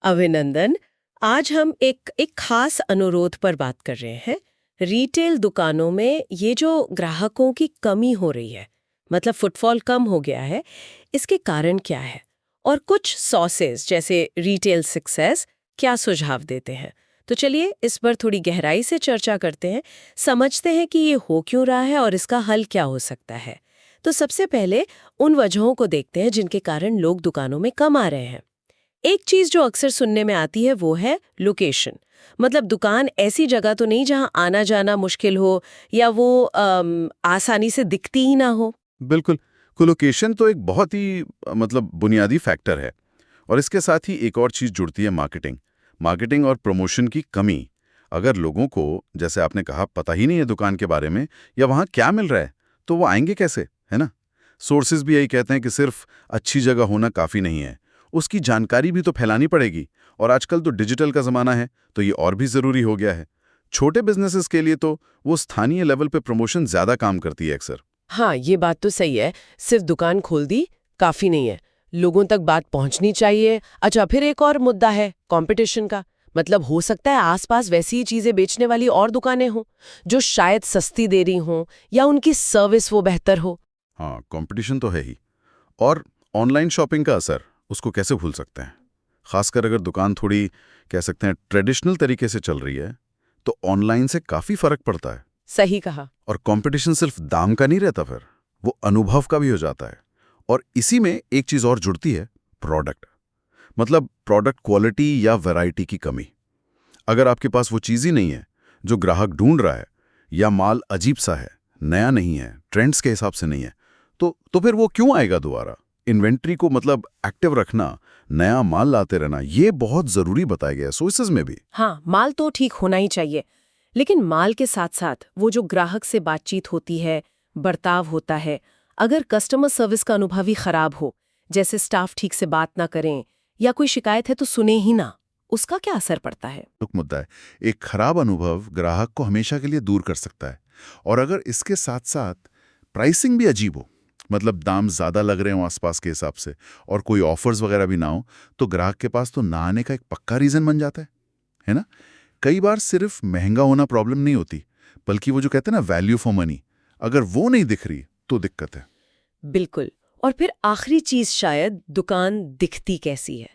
अभिनंदन। आज हम एक खास अनुरोध पर बात कर रहे हैं। रिटेल दुकानों में ये जो ग्राहकों की कमी हो रही है, मतलब फुटफॉल कम हो गया है, इसके कारण क्या है? और कुछ सॉसेस जैसे रिटेल सक्सेस क्या सुझाव देते हैं? तो चलिए इस पर थोड़ी गहराई से चर्चा करते हैं, समझते हैं कि ये हो क्यों रहा है और इसका हल क्या हो सकता है। तो सबसे पहले उन वजहों को देखते हैं जिनके कारण लोग दुकानों में कम आ रहे हैं। एक चीज जो अक्सर सुनने में आती है वो है लोकेशन। मतलब दुकान ऐसी जगह तो नहीं जहां आना जाना मुश्किल हो या वो आसानी से दिखती ही ना हो। बिल्कुल। कोलोकेशन तो एक बहुत ही मतलब बुनियादी फैक्टर है। और इसके साथ ही एक और चीज़ जुड़ती है, मार्केटिंग। मार्केटिंग और प्रमोशन की कमी। अगर लोगों को, जैसे आपने कहा, पता ही नहीं है दुकान के बारे में या वहाँ क्या मिल रहा है, तो वो आएंगे कैसे, है ना? सोर्सेज भी यही कहते हैं कि सिर्फ अच्छी जगह होना काफ़ी नहीं है, उसकी जानकारी भी तो फैलानी पड़ेगी। और आजकल तो डिजिटल का ज़माना है, तो ये और भी ज़रूरी हो गया है। छोटे बिजनेसेस के लिए तो वो स्थानीय लेवल पे प्रमोशन ज़्यादा काम करती है अक्सर। हाँ, ये बात तो सही है। सिर्फ दुकान खोल दी काफी नहीं है, लोगों तक बात पहुंचनी चाहिए। अच्छा, फिर एक और मुद्दा है कंपटीशन का। मतलब हो सकता है आसपास वैसी ही चीजें बेचने वाली और दुकानें हों जो शायद सस्ती दे रही हों या उनकी सर्विस वो बेहतर हो। हाँ, कंपटीशन तो है ही। और ऑनलाइन शॉपिंग का असर, उसको कैसे भूल सकते हैं? खासकर अगर दुकान थोड़ी, कह सकते हैं, ट्रेडिशनल तरीके से चल रही है, तो ऑनलाइन से काफ़ी फ़र्क पड़ता है। सही कहा। और कंपटीशन सिर्फ दाम का नहीं रहता, फिर वो अनुभव का भी हो जाता है। और इसी में एक चीज़ और जुड़ती है, प्रोडक्ट। मतलब प्रोडक्ट क्वालिटी या वैरायटी की कमी। अगर आपके पास वो चीज़ ही नहीं है जो ग्राहक ढूंढ रहा है, या माल अजीब सा है, नया नहीं है, ट्रेंड्स के हिसाब से नहीं है, तो फिर वो क्यों आएगा दोबारा? इन्वेंट्री को मतलब एक्टिव रखना, नया माल लाते रहना, ये बहुत ज़रूरी बताया गया है सोर्सेज में भी। हाँ, माल तो ठीक होना ही चाहिए, लेकिन माल के साथ साथ वो जो ग्राहक से बातचीत होती है, बर्ताव होता है। अगर कस्टमर सर्विस का अनुभव ही खराब हो, जैसे स्टाफ ठीक से बात ना करें या कोई शिकायत है तो सुने ही ना, उसका क्या असर पड़ता है? तुक मुद्दा है। एक खराब अनुभव ग्राहक को हमेशा के लिए दूर कर सकता है। और अगर इसके साथ साथ प्राइसिंग भी अजीब हो, मतलब दाम ज़्यादा लग रहे हो आसपास के हिसाब से, और कोई ऑफर्स वगैरह भी ना हो, तो ग्राहक के पास तो ना आने का एक पक्का रीज़न बन जाता है ना? कई बार सिर्फ महंगा होना प्रॉब्लम नहीं होती, बल्कि वो जो कहते हैं ना, वैल्यू फॉर मनी, अगर वो नहीं दिख रही तो दिक्कत है। बिल्कुल। और फिर आखिरी चीज शायद दुकान दिखती कैसी है।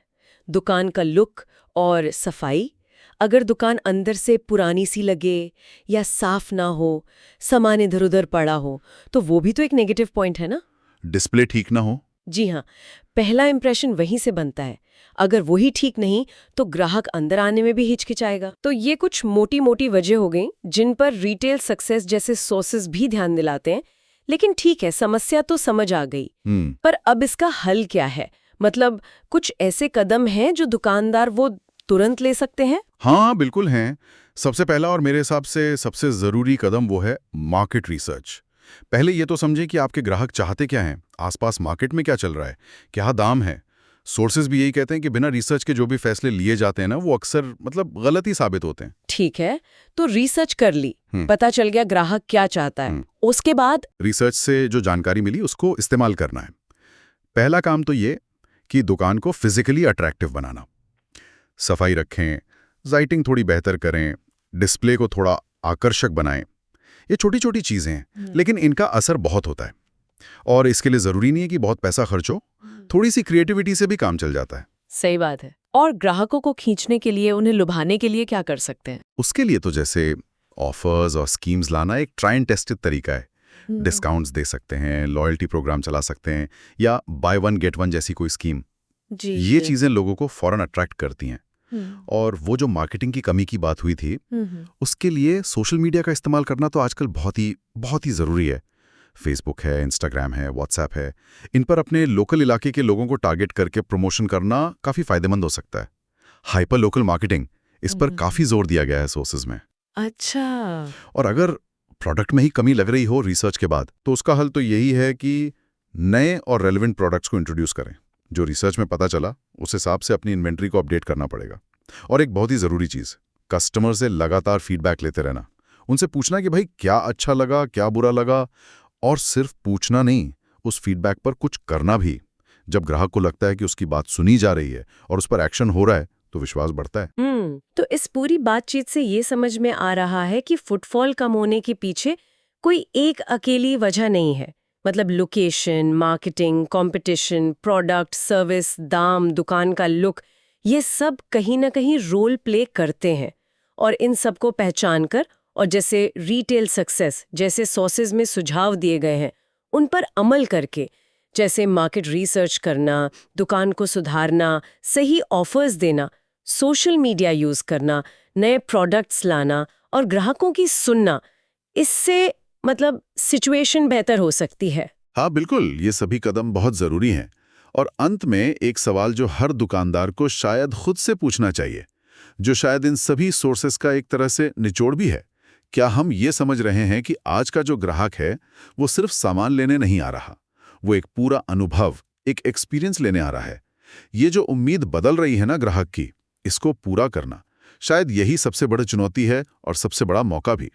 दुकान का लुक और सफाई। अगर दुकान अंदर से पुरानी सी लगे या साफ ना हो, सामान इधर उधर पड़ा हो, तो वो भी तो एक नेगेटिव पॉइंट है ना। डिस्प्ले ठीक ना हो। जी हाँ, पहला इंप्रेशन वहीं से बनता है। अगर वही ठीक नहीं तो ग्राहक अंदर आने में भी हिचकिचाएगा। तो ये कुछ मोटी मोटी वजह हो गई जिन पर रिटेल सक्सेस जैसे सोर्सेज भी ध्यान दिलाते हैं। लेकिन ठीक है, समस्या तो समझ आ गई। पर अब इसका हल क्या है? मतलब कुछ ऐसे कदम हैं जो दुकानदार वो तुरंत ले सकते हैं? हाँ, बिल्कुल हैं। सबसे पहला और मेरे हिसाब से सबसे ज़रूरी कदम वो है मार्केट रिसर्च। पहले ये तो समझें कि आपके ग्राहक चाहते क्या हैं, आसपास मार्केट में क्या चल रहा है, क्या दाम है। सोर्सेज भी यही कहते हैं कि बिना रिसर्च के जो भी फैसले लिए जाते हैं ना, वो अक्सर मतलब गलत ही साबित होते हैं। ठीक है, तो रिसर्च कर ली, हम्म। पता चल गया ग्राहक क्या चाहता है। उसके बाद रिसर्च से जो जानकारी मिली उसको इस्तेमाल करना है। पहला काम तो ये कि दुकान को फिजिकली अट्रैक्टिव बनाना। सफाई रखें, लाइटिंग थोड़ी बेहतर करें, डिस्प्ले को थोड़ा आकर्षक बनाएं। ये छोटी छोटी चीज़ें हैं, लेकिन इनका असर बहुत होता है। और इसके लिए ज़रूरी नहीं है कि बहुत पैसा खर्च हो, थोड़ी सी क्रिएटिविटी से भी काम चल जाता है। सही बात है। और ग्राहकों को खींचने के लिए, उन्हें लुभाने के लिए क्या कर सकते हैं? उसके लिए तो जैसे ऑफर्स और स्कीम्स लाना एक ट्राई एंड टेस्टेड तरीका है। डिस्काउंट्स दे सकते हैं, लॉयल्टी प्रोग्राम चला सकते हैं, या बाय वन गेट वन जैसी कोई स्कीम। जी ये जी। चीज़ें लोगों को फौरन अट्रैक्ट करती हैं। और वो जो मार्केटिंग की कमी की बात हुई थी, उसके लिए सोशल मीडिया का इस्तेमाल करना तो आजकल बहुत ही ज़रूरी है। फेसबुक है, इंस्टाग्राम है, व्हाट्सएप है। इन पर अपने लोकल इलाके के लोगों को टारगेट करके प्रमोशन करना काफ़ी फायदेमंद हो सकता है। हाइपर लोकल मार्केटिंग, इस पर काफ़ी जोर दिया गया है सोर्सेज में। अच्छा। और अगर प्रोडक्ट में ही कमी लग रही हो रिसर्च के बाद, तो उसका हल तो यही है कि नए और रेलेवेंट प्रोडक्ट्स को इंट्रोड्यूस करें। जो रिसर्च में पता चला, उस हिसाब से अपनी इन्वेंट्री को अपडेट करना पड़ेगा। और एक बहुत ही ज़रूरी चीज़, कस्टमर से लगातार फीडबैक लेते रहना। उनसे पूछना कि भाई क्या अच्छा लगा, क्या बुरा लगा। और सिर्फ पूछना नहीं, उस फीडबैक पर कुछ करना भी। जब ग्राहक को लगता है कि उसकी बात सुनी जा रही है और उस पर एक्शन हो रहा है, तो विश्वास बढ़ता है। तो इस पूरी बातचीत से ये समझ में आ रहा है कि फुटफॉल कम होने के पीछे कोई एक अकेली वजह नहीं है। मतलब location, marketing, competition, product, service, दाम, दुकान का लुक, ये सब कहीं ना कहीं रोल प्ले करते हैं। और इन सबको पहचान कर और जैसे रिटेल सक्सेस जैसे सोर्सेज में सुझाव दिए गए हैं, उन पर अमल करके, जैसे मार्केट रिसर्च करना, दुकान को सुधारना, सही ऑफर्स देना, सोशल मीडिया यूज करना, नए प्रोडक्ट्स लाना और ग्राहकों की सुनना, इससे मतलब सिचुएशन बेहतर हो सकती है। हाँ बिल्कुल, ये सभी कदम बहुत जरूरी हैं। और अंत में एक सवाल जो हर दुकानदार को शायद खुद से पूछना चाहिए, जो शायद इन सभी सोर्सेस का एक तरह से निचोड़ भी है। क्या हम ये समझ रहे हैं कि आज का जो ग्राहक है वो सिर्फ सामान लेने नहीं आ रहा, वो एक पूरा अनुभव, एक एक्सपीरियंस लेने आ रहा है। ये जो उम्मीद बदल रही है ना ग्राहक की, इसको पूरा करना शायद यही सबसे बड़ी चुनौती है और सबसे बड़ा मौका भी।